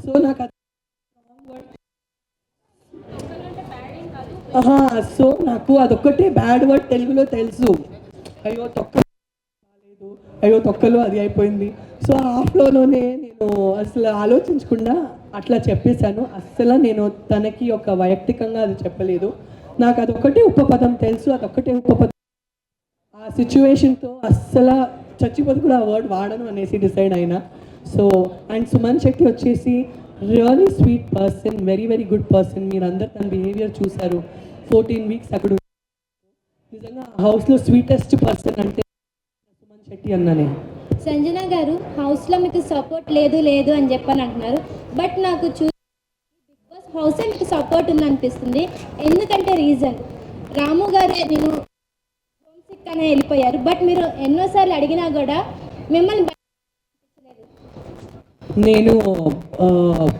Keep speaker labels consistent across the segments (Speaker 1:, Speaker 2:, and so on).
Speaker 1: So నాకు so నాకు అదొక్కటే బ్యాడ్ వర్డ్ తెలుగులో తెలుసు. అయ్యో తొక్క లేదు, అయ్యో తొక్కలు అది అయిపోయింది. సో హాఫ్లోనే నేను అసలు ఆలోచించకుండా అట్లా చెప్పేశాను. అస్సలు నేను తనకి ఒక వైయక్తికంగా అది చెప్పలేదు. నాకు అదొక్కటే ఉపపదం తెలుసు, అదొక్కటే ఉపపదం. ఆ సిచ్యువేషన్తో అస్సలు చచ్చిపోతే కూడా ఆ వర్డ్ వాడను అనేసి డిసైడ్ అయినా. సో అండ్ సుమన్ శెట్టి వచ్చేసి really sweet person, very very good person. మీరు అందరు తన బిహేవియర్ చూశారు. 14 వీక్స్ అక్కడ నిజంగా హౌస్లో స్వీటెస్ట్ పర్సన్ అంటే సుమన్ శెట్టి అన్నానే.
Speaker 2: సంజన గారు, హౌస్లో మీకు సపోర్ట్ లేదు లేదు అని చెప్పని అంటున్నారు. బట్ నాకు బిగ్ బాస్ హౌసే మీకు సపోర్ట్ ఉందనిపిస్తుంది. ఎందుకంటే రీజన్ రాము గారే నేను హోమ్ సిక్ అనే వెళ్ళిపోయారు. బట్ మీరు ఎన్నోసార్లు అడిగినా కూడా మిమ్మల్ని
Speaker 1: నేను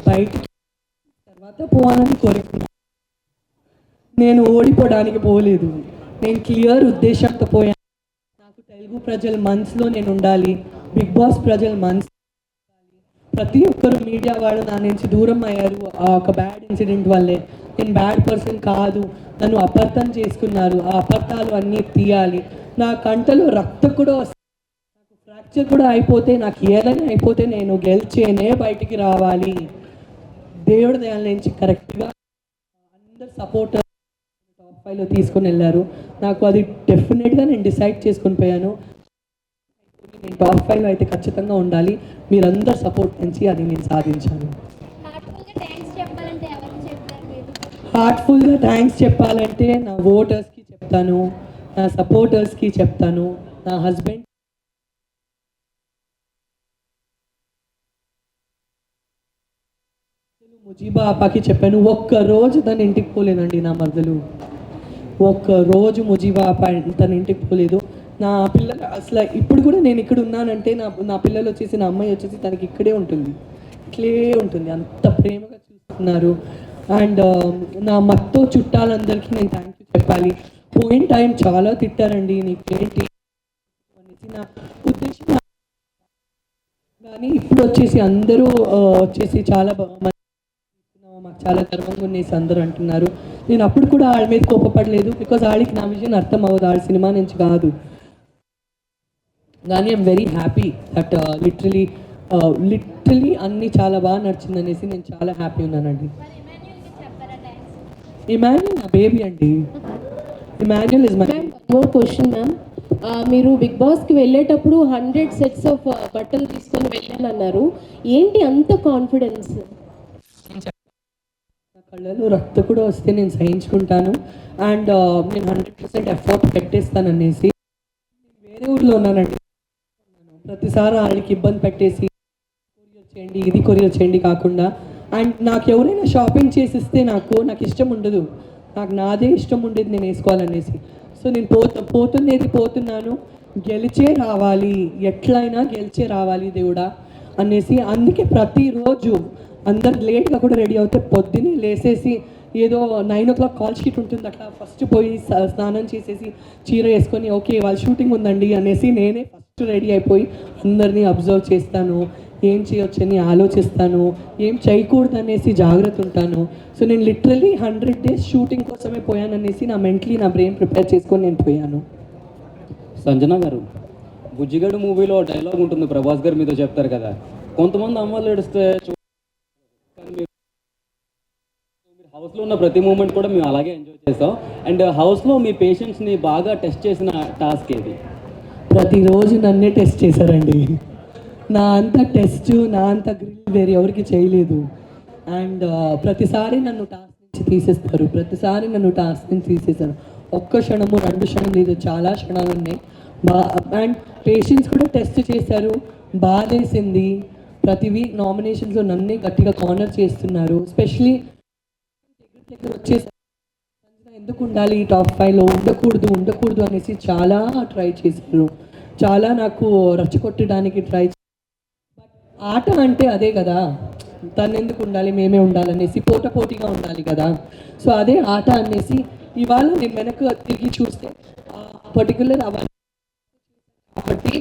Speaker 1: బయటికి తర్వాత పోవాలని కోరుకున్నాను. నేను ఓడిపోవడానికి పోలేదు. నేను క్లియర్ ఉద్దేశంతో పోయాను. నాకు తెలుగు ప్రజల మనసులో నేను ఉండాలి, బిగ్ బాస్ ప్రజల మనసు. ప్రతి ఒక్కరు మీడియా వాళ్ళు నా నుంచి దూరం అయ్యారు ఆ ఒక బ్యాడ్ ఇన్సిడెంట్ వల్లే. నేను బ్యాడ్ పర్సన్ కాదు, నన్ను అపార్థం చేసుకున్నారు. ఆ అపార్థాలు అన్నీ తీయాలి. నా కంటలో రక్తం కూడా వస్తుంది. నాకు ఫ్రాక్చర్ కూడా అయిపోతే, నాకు ఏదైనా అయిపోతే నేను గెలిచేనే బయటికి రావాలి. దేవుడి దయాల నుంచి కరెక్ట్గా అందరు సపోర్ట్ టాప్ 5లో తీసుకొని వెళ్ళారు. నాకు అది డెఫినెట్గా నేను డిసైడ్ చేసుకొని పోయాను. నేను టాప్ 5లో అయితే ఖచ్చితంగా ఉండాలి. మీరందరు సపోర్ట్ నుంచి అది నేను సాధించాను. హార్ట్ఫుల్గా థ్యాంక్స్ చెప్పాలంటే నా ఓటర్స్కి చెప్తాను, నా సపోర్టర్స్కి చెప్తాను, నా హస్బెండ్ ముజీబా అప్పాకి చెప్పాను. ఒక్కరోజు తన ఇంటికి పోలేదండి నా మరదలు. ఒక్కరోజు ముజీబా అప్ప తన ఇంటికి పోలేదు. నా పిల్లలు అసలు ఇప్పుడు కూడా నేను ఇక్కడ ఉన్నానంటే నా పిల్లలు వచ్చేసి, నా అమ్మాయి వచ్చేసి తనకి ఇక్కడే ఉంటుంది, ఇట్లే ఉంటుంది. అంత ప్రేమగా చూస్తున్నారు. అండ్ నా మత్తో చుట్టాలందరికీ నేను థ్యాంక్ యూ చెప్పాలి. పోయిన టైం చాలా తిట్టారండి, నీకేంటి అనేసి. నా ఉద్దేశం కానీ ఇప్పుడు వచ్చేసి అందరూ వచ్చేసి చాలా మాకు చాలా గర్వంగా ఉండేసి అందరూ అంటున్నారు. నేను అప్పుడు కూడా వాళ్ళ మీద కోపపడలేదు. బికాజ్ వాళ్ళకి నా విజన్ అర్థం అవ్వదు, వాళ్ళ సినిమా నుంచి కాదు. కానీ I'm very happy that literally అన్నీ చాలా బాగా నడిచింది అనేసి నేను చాలా హ్యాపీ ఉన్నానండి. ఇమాన్యుల్ నా బేబీ అండి. Emmanuel is my
Speaker 3: more question ma'am. మీరు బిగ్ బాస్కి వెళ్ళేటప్పుడు 100 సెట్స్ ఆఫ్ బట్టలు తీసుకొని వెళ్ళాలన్నారు. ఏంటి అంత కాన్ఫిడెన్స్?
Speaker 1: కళ్ళలో రక్త కూడా వస్తే నేను సహించుకుంటాను. అండ్ నేను 100% ఎఫర్ట్ పెట్టేస్తాను అనేసి. వేరే ఊర్లో ఉన్నానండి. ప్రతిసారి వాళ్ళకి ఇబ్బంది పెట్టేసి కొరియర్ చేయండి, ఇది కొరియర్ చేయండి కాకుండా, అండ్ నాకు ఎవరైనా షాపింగ్ చేసిస్తే నాకు ఇష్టం ఉండదు. నాకు నాదే ఇష్టం ఉండేది నేను వేసుకోవాలనేసి. సో నేను పోతున్నాను, గెలిచే రావాలి, ఎట్లయినా గెలిచే రావాలి దేవుడా అనేసి. అందుకే ప్రతిరోజు అందరు లేట్గా కూడా రెడీ అవుతే పొద్దున్నే లేసేసి ఏదో 9 o'clock కాల్ షీట్ ఉంటుంది, అట్లా ఫస్ట్ పోయి స్నానం చేసేసి చీర వేసుకొని ఓకే వాళ్ళ షూటింగ్ ఉందండి అనేసి నేనే ఫస్ట్ రెడీ అయిపోయి అందరినీ అబ్జర్వ్ చేస్తాను. ఏం చేయొచ్చని ఆలోచిస్తాను, ఏం చేయకూడదు అనేసి జాగ్రత్త ఉంటాను. సో నేను లిటరలీ 100 days షూటింగ్ కోసమే పోయాననేసి నా మెంటలీ నా బ్రెయిన్ ప్రిపేర్ చేసుకొని నేను పోయాను.
Speaker 4: సంజన గారు, బుజ్జిగడు మూవీలో డైలాగ్ ఉంటుంది, ప్రభాస్ గారు మీతో చెప్తారు కదా, కొంతమంది అమ్మాయిలు ఏడిస్తే మీరు హౌస్లో ఉన్న ప్రతి మూమెంట్ కూడా మేము అలాగే ఎంజాయ్ చేస్తాం. అండ్ హౌస్లో మీ పేషెంట్స్ని బాగా టెస్ట్ చేసిన టాస్క్ ఏది?
Speaker 1: ప్రతిరోజు నన్నే టెస్ట్ చేశారండి. నా అంత టెస్ట్, నా అంత గ్రిల్ వేరే ఎవరికి చేయలేదు. అండ్ ప్రతిసారి నన్ను టాస్క్ నుంచి తీసేశారు. ఒక్క క్షణము 2 క్షణం లేదు, చాలా క్షణాలు ఉన్నాయి. అండ్ పేషెంట్స్ కూడా టెస్ట్ చేశారు, బాధేసింది. ప్రతి వీక్ నామినేషన్స్లో నన్నే గట్టిగా కార్నర్ చేస్తున్నారు. ఎస్పెషలీ దగ్గర వచ్చేసి ఎందుకు ఉండాలి ఈ టాప్ 5లో, ఉండకూడదు అనేసి చాలా ట్రై చేశారు. చాలా నాకు రచ్చగొట్టడానికి ట్రై. ఆట అంటే అదే కదా, తను ఎందుకు ఉండాలి, మేమే ఉండాలనేసి పోటీగా ఉండాలి కదా. సో అదే ఆట అనేసి ఇవాళ నేను వెనక్కి తిరిగి చూస్తే పర్టికులర్ అవ్వాలి కాబట్టి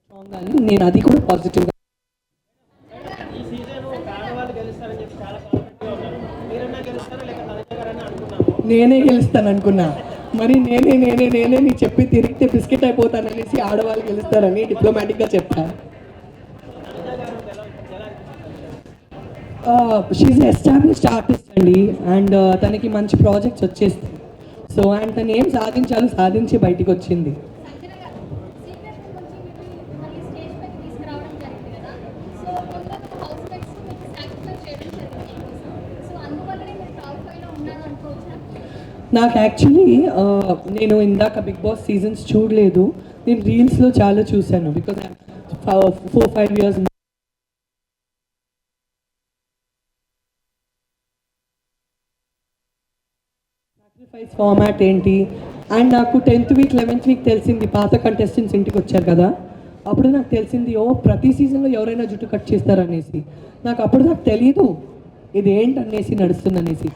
Speaker 1: స్ట్రాంగ్ అని నేను అది కూడా పాజిటివ్గా నేనే గెలుస్తాను అనుకున్నా, మరి నేనే నీకు చెప్పి తిరిగితే బిస్కెట్ అయిపోతాననేసి ఆడవాళ్ళు గెలుస్తారని డిప్లొమాటిక్గా చెప్పాను. షీఈ్ ఎస్టాబ్లిష్డ్ ఆర్టిస్ట్ అండి, అండ్ తనకి మంచి ప్రాజెక్ట్స్ వచ్చేస్తాయి. సో అండ్ తను ఏం సాధించాలో సాధించి బయటికి వచ్చింది. నాకు యాక్చువల్లీ నేను ఇందాక బిగ్ బాస్ సీజన్స్ చూడలేదు, నేను రీల్స్లో చాలా చూశాను. బికాజ్ 4-5 years సాక్రిఫైస్ ఫార్మాట్ ఏంటి, అండ్ నాకు 10th వీక్ 11th వీక్ తెలిసింది పాత కంటెస్టెంట్స్ ఇంటికి వచ్చారు కదా, అప్పుడు నాకు తెలిసింది ప్రతి సీజన్లో ఎవరైనా జుట్టు కట్ చేస్తారనేసి. నాకు అప్పుడు నాకు తెలీదు ఇది ఏంటనేసి నడుస్తుందనేసి.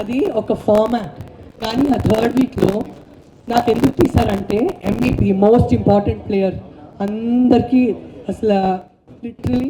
Speaker 1: అది ఒక ఫార్మాట్. కానీ ఆ 3rd వీక్లో నాకు ఎందుకు తీశారంటే MVP మోస్ట్ ఇంపార్టెంట్ ప్లేయర్ అందరికీ అసలు లిటరలీ